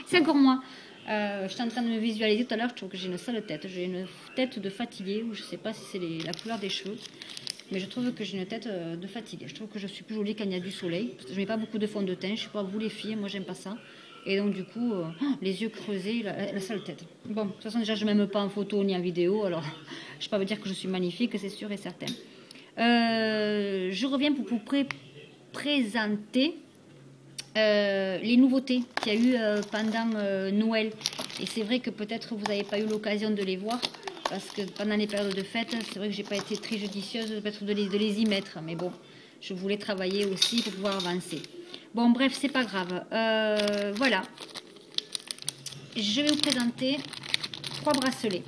C'est encore moi. Je suis en train de me visualiser tout à l'heure, je trouve que j'ai une sale tête. J'ai une tête de fatiguée, ou je sais pas si c'est la couleur des cheveux. Mais je trouve que j'ai une tête de fatiguée. Je trouve que je suis plus jolie quand il y a du soleil. Parce que je mets pas beaucoup de fond de teint. Je sais pas vous les filles, moi j'aime pas ça. Et donc du coup, les yeux creusés, la sale tête. Bon, de toute façon déjà je m'aime pas en photo ni en vidéo. Alors je vais pas vous dire que je suis magnifique, c'est sûr et certain. Je reviens pour vous présenter les nouveautés qu'il y a eu pendant Noël. Et c'est vrai que peut-être vous n'avez pas eu l'occasion de les voir. Parce que pendant les périodes de fête, c'est vrai que j'ai pas été très judicieuse peut-être de les y mettre. Mais bon, je voulais travailler aussi pour pouvoir avancer. Bon, bref, c'est pas grave. Voilà. Je vais vous présenter 3 bracelets.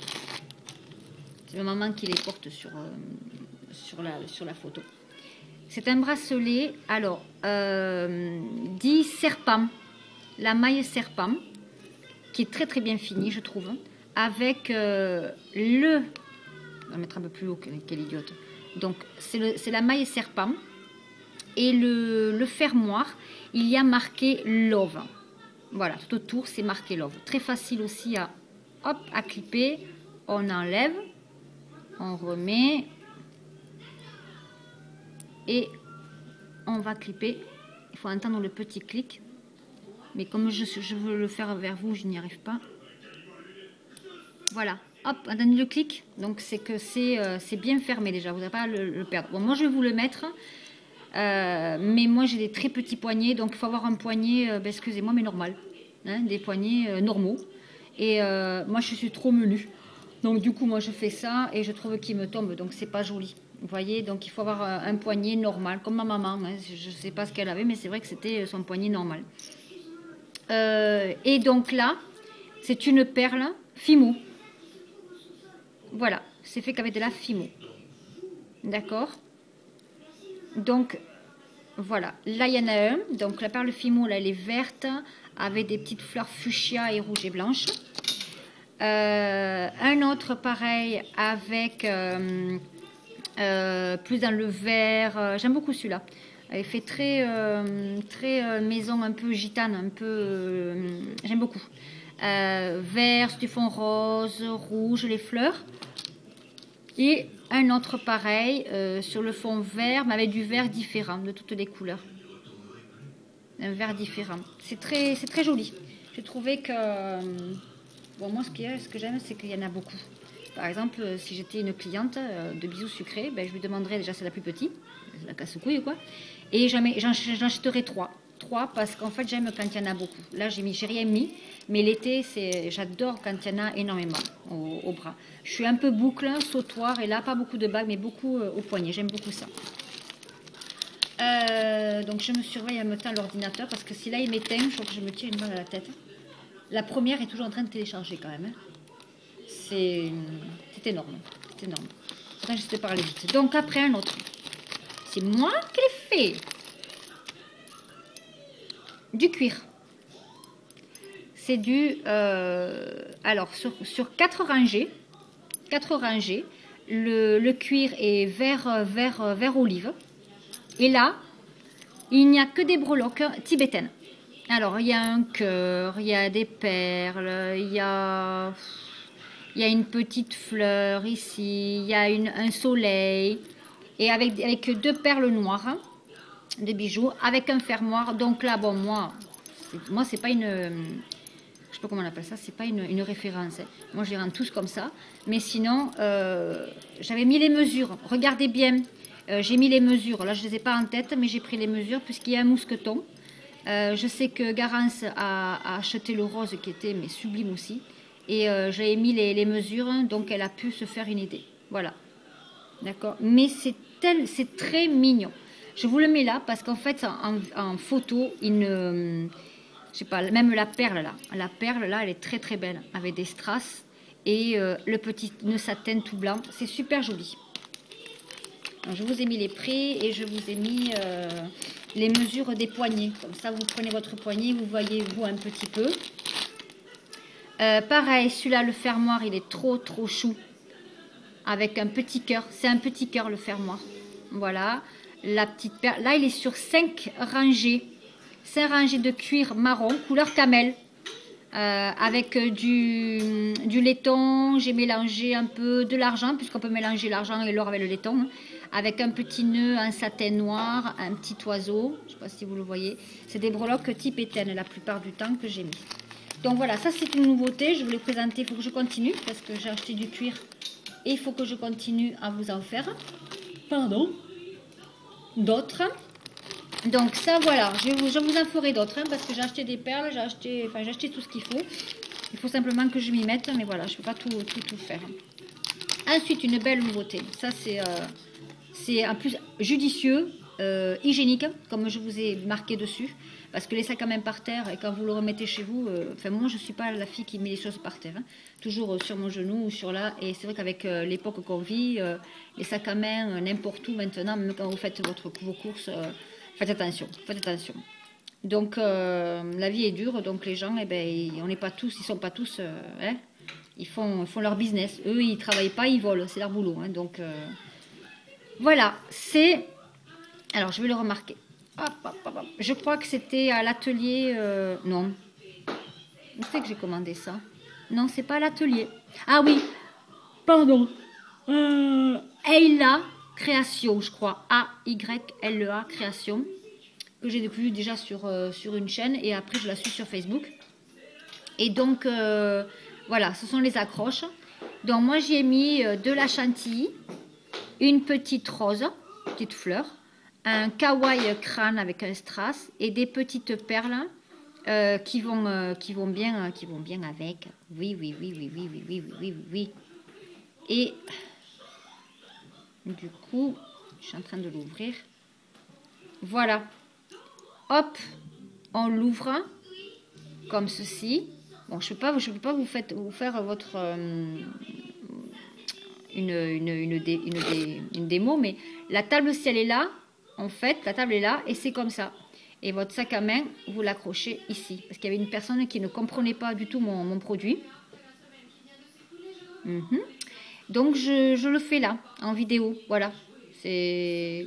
C'est ma maman qui les porte sur la photo. C'est un bracelet, alors, dit serpent. La maille serpent, qui est très très bien finie, je trouve. Avec on va mettre un peu plus haut, quelle idiote. Donc c'est la maille serpent et le fermoir, il y a marqué Love. Voilà, tout autour c'est marqué Love. Très facile aussi à clipper. On enlève, on remet et on va clipper. Il faut entendre le petit clic, mais comme je veux le faire vers vous, je n'y arrive pas. Voilà, hop, on donne le clic, donc c'est que c'est bien fermé déjà, vous n'avez pas à le perdre. Bon, moi je vais vous le mettre, mais moi j'ai des très petits poignets, donc il faut avoir un poignet, excusez-moi, mais normal, hein, des poignets normaux. Et moi je suis trop menue, donc du coup moi je fais ça et je trouve qu'il me tombe, donc c'est pas joli. Vous voyez, donc il faut avoir un poignet normal, comme ma maman, hein, je ne sais pas ce qu'elle avait, mais c'est vrai que c'était son poignet normal. Et donc là, c'est une perle Fimo. Voilà, c'est fait qu'avec de la Fimo. D'accord? Donc, voilà. Là, il y en a un. Donc, la perle Fimo, là, elle est verte, avec des petites fleurs fuchsia et rouges et blanches. Un autre, pareil, avec plus dans le vert. J'aime beaucoup celui-là. Elle fait très maison, un peu gitane, un peu... j'aime beaucoup. Vert, du fond rose, rouge, les fleurs. Et un autre pareil, sur le fond vert, mais avec du vert différent, de toutes les couleurs. Un vert différent. C'est très joli. J'ai trouvé que... bon, moi, ce que j'aime, c'est qu'il y en a beaucoup. Par exemple, si j'étais une cliente de bijoux sucrés, ben, je lui demanderais, déjà c'est la plus petite, la casse-couille quoi, et j'en achèterais 3. 3 parce qu'en fait j'aime quand il y en a beaucoup. Là j'ai rien mis, mais l'été j'adore quand il y en a énormément au bras. Je suis un peu boucle, sautoir, et là pas beaucoup de bagues, mais beaucoup au poignet, j'aime beaucoup ça. Donc je me surveille en même temps l'ordinateur, parce que si là il m'éteint, je crois que je me tire une balle à la tête. La première est toujours en train de télécharger quand même. Hein. C'est énorme. C'est énorme. Attends, je te parler vite. Donc après un autre. C'est moi qui l'ai fait. Du cuir. C'est du... alors, sur 4 rangées, le cuir est vert olive. Et là, il n'y a que des breloques tibétaines. Alors, il y a un cœur, il y a des perles, il y a une petite fleur ici, il y a un soleil, et avec 2 perles noires, hein, de bijoux, avec un fermoir. Donc là, bon, moi c'est pas une... je sais pas comment on appelle ça, c'est pas une référence. Hein. Moi, je les rends tous comme ça. Mais sinon, j'avais mis les mesures. Regardez bien, j'ai mis les mesures. Là, je les ai pas en tête, mais j'ai pris les mesures puisqu'il y a un mousqueton. Je sais que Garance a acheté le rose qui était mais sublime aussi. Et j'avais mis les mesures, donc elle a pu se faire une idée. Voilà. D'accord. Mais c'est très mignon. Je vous le mets là parce qu'en fait, en photo, je sais pas, même la perle là. La perle là, elle est très très belle. Avec des strass et le petit nœud satin tout blanc. C'est super joli. Donc, je vous ai mis les prix et je vous ai mis les mesures des poignets. Comme ça, vous prenez votre poignet, vous voyez vous un petit peu. Pareil, celui-là, le fermoir, il est trop chou. Avec un petit cœur. C'est un petit cœur, le fermoir. Voilà. La petite perle. Là, il est sur 5 rangées. 5 rangées de cuir marron, couleur camel. Avec du laiton, j'ai mélangé un peu de l'argent, puisqu'on peut mélanger l'argent et l'or avec le laiton, hein, avec un petit nœud en satin noir, un petit oiseau, je ne sais pas si vous le voyez. C'est des breloques type Étienne la plupart du temps que j'ai mis. Donc voilà, ça c'est une nouveauté, je vous l'ai présenté, il faut que je continue, parce que j'ai acheté du cuir et il faut que je continue à vous en faire. Pardon. D'autres. Donc ça voilà, je vous en ferai d'autres, hein, parce que j'ai acheté des perles, j'ai acheté tout ce qu'il faut. Il faut simplement que je m'y mette, mais voilà, je ne peux pas tout faire. Ensuite, une belle nouveauté. Ça c'est en plus judicieux, hygiénique, comme je vous ai marqué dessus. Parce que les sacs à main par terre, et quand vous le remettez chez vous, enfin moi je ne suis pas la fille qui met les choses par terre, hein, toujours sur mon genou ou sur là. Et c'est vrai qu'avec l'époque qu'on vit, les sacs à main n'importe où maintenant, même quand vous faites vos courses, faites attention, faites attention. Donc la vie est dure, donc les gens, eh ben, on n'est pas tous, ils sont pas tous, hein, ils font leur business. Eux, ils travaillent pas, ils volent, c'est leur boulot. Hein, donc voilà, c'est. Alors je vais le remarquer. Hop, hop, hop, hop. Je crois que c'était à l'atelier. Non. Où c'est que j'ai commandé ça? Non, c'est pas à l'atelier. Ah oui, pardon. Ayla Création, je crois. A-Y-L-E-A Création. Que j'ai vu déjà sur une chaîne. Et après, je la suis sur Facebook. Et donc, voilà, ce sont les accroches. Donc, moi, j'y ai mis de la chantilly, une petite rose, petite fleur, un kawaii crâne avec un strass et des petites perles qui vont bien avec. Oui, oui, oui, oui, oui, oui, oui, oui, oui, oui. Et du coup, je suis en train de l'ouvrir. Voilà. Hop, on l'ouvre comme ceci. Bon, je peux pas vous faire votre une démo, mais la table, si elle est là, en fait, la table est là et c'est comme ça. Et votre sac à main, vous l'accrochez ici. Parce qu'il y avait une personne qui ne comprenait pas du tout mon produit. Donc, je le fais là, en vidéo. Voilà. C'est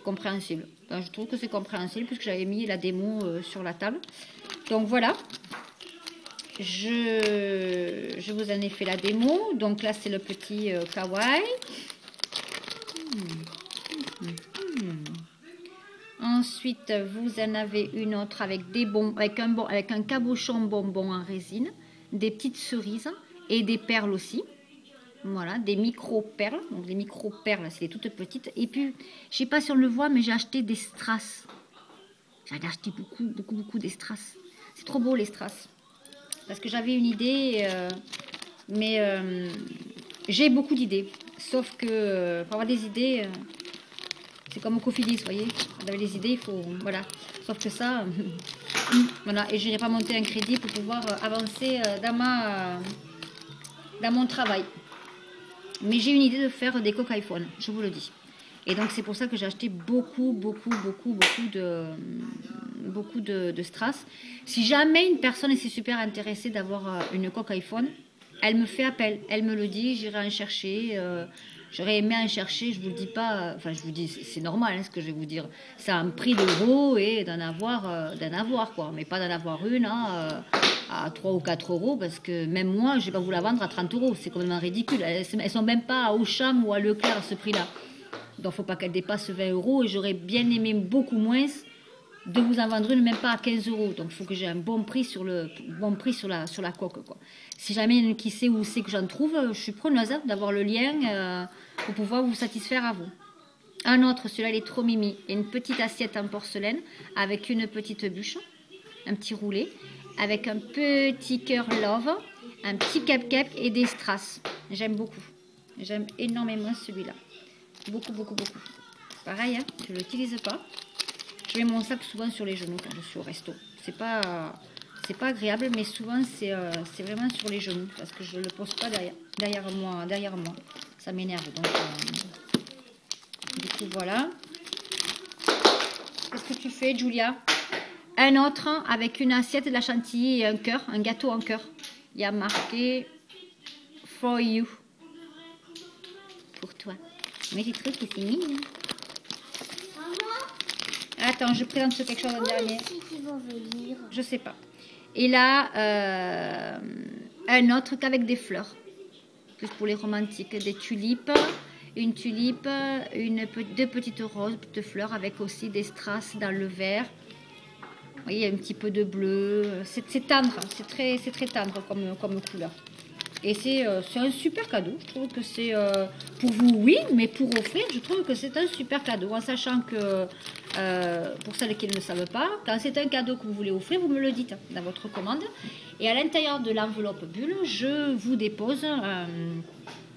compréhensible. Enfin, je trouve que c'est compréhensible puisque j'avais mis la démo sur la table. Donc, voilà. Je vous en ai fait la démo. Donc là, c'est le petit kawaii. Ensuite, vous en avez une autre avec des bonbons, avec un cabochon bonbon en résine, des petites cerises et des perles aussi. Voilà, des micro-perles. Donc des micro-perles, c'est des toutes petites. Et puis, je sais pas si on le voit, mais j'ai acheté des strass. J'ai acheté beaucoup des strass. C'est trop beau les strass. Parce que j'avais une idée, mais j'ai beaucoup d'idées. Sauf que pour avoir des idées, c'est comme au Cofidis, vous voyez. Quand vous avez des idées, il faut. Voilà. Sauf que ça, voilà. Et je n'irai pas monter un crédit pour pouvoir avancer dans mon travail. Mais j'ai une idée de faire des coques iPhone, je vous le dis. Et donc c'est pour ça que j'ai acheté beaucoup de strass. Si jamais une personne est super intéressée d'avoir une coque iPhone, elle me fait appel, elle me le dit, j'irai en chercher. J'aurais aimé en chercher, je vous le dis pas, enfin je vous dis, c'est normal hein, ce que je vais vous dire. C'est un prix d'euros et d'en avoir quoi, mais pas d'en avoir une à 3 ou 4 euros, parce que même moi, je vais pas vous la vendre à 30 euros, c'est complètement ridicule. Elles sont même pas à Auchan ou à Leclerc à ce prix-là. Donc, faut pas qu'elle dépasse 20 euros. Et j'aurais bien aimé beaucoup moins de vous en vendre une, même pas à 15 euros. Donc, il faut que j'ai un bon prix sur la coque, quoi. Si jamais il y en a qui sait où c'est que j'en trouve, je suis preneuse d'avoir le lien pour pouvoir vous satisfaire à vous. Un autre, celui-là, il est trop mimi. Il y a une petite assiette en porcelaine avec une petite bûche, un petit roulé, avec un petit cœur love, un petit cap-cap et des strass. J'aime beaucoup. J'aime énormément celui-là. Beaucoup. Pareil, hein, je ne l'utilise pas. Je mets mon sac souvent sur les genoux quand je suis au resto. C'est pas agréable, mais souvent c'est vraiment sur les genoux parce que je ne le pose pas derrière moi. Ça m'énerve. Donc, du coup, voilà. Qu'est-ce que tu fais, Julia? Un autre avec une assiette, de la chantilly et un cœur, un gâteau en cœur. Il y a marqué For you. Pour toi. Mais des trucs qui finissent. Attends, je présente quelque chose en dernier. Qui vont venir. Je sais pas. Et là, un autre qu'avec des fleurs. Plus pour les romantiques. Des tulipes. Une tulipe, deux petites roses, petites fleurs avec aussi des strass dans le vert. Vous voyez, il y a un petit peu de bleu. C'est tendre, c'est très tendre comme couleur. Et c'est un super cadeau. Je trouve que c'est pour vous, oui, mais pour offrir, je trouve que c'est un super cadeau. En sachant que, pour celles qui ne le savent pas, quand c'est un cadeau que vous voulez offrir, vous me le dites dans votre commande. Et à l'intérieur de l'enveloppe bulle, je vous dépose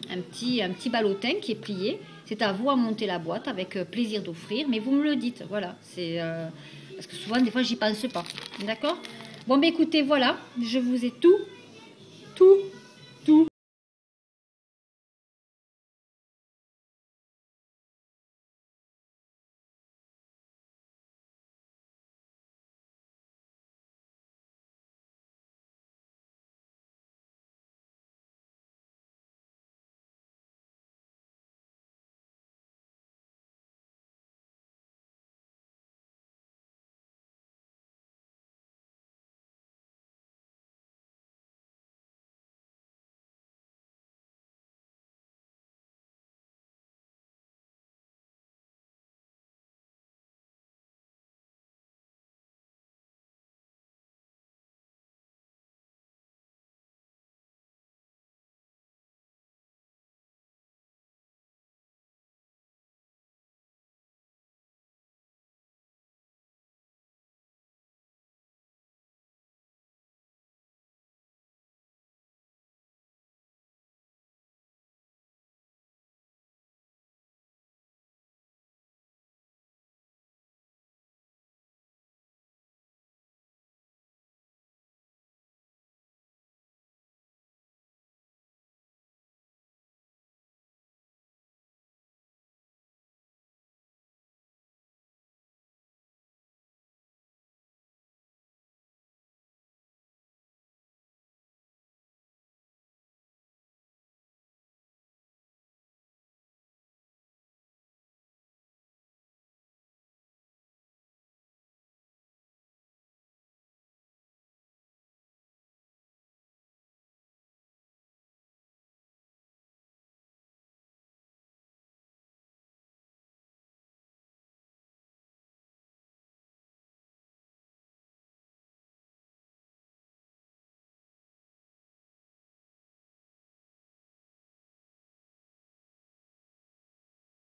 un petit ballotin qui est plié. C'est à vous à monter la boîte avec plaisir d'offrir, mais vous me le dites. Voilà, c'est parce que souvent, des fois, j'y pense pas. D'accord? Bon, ben écoutez, voilà, je vous ai tout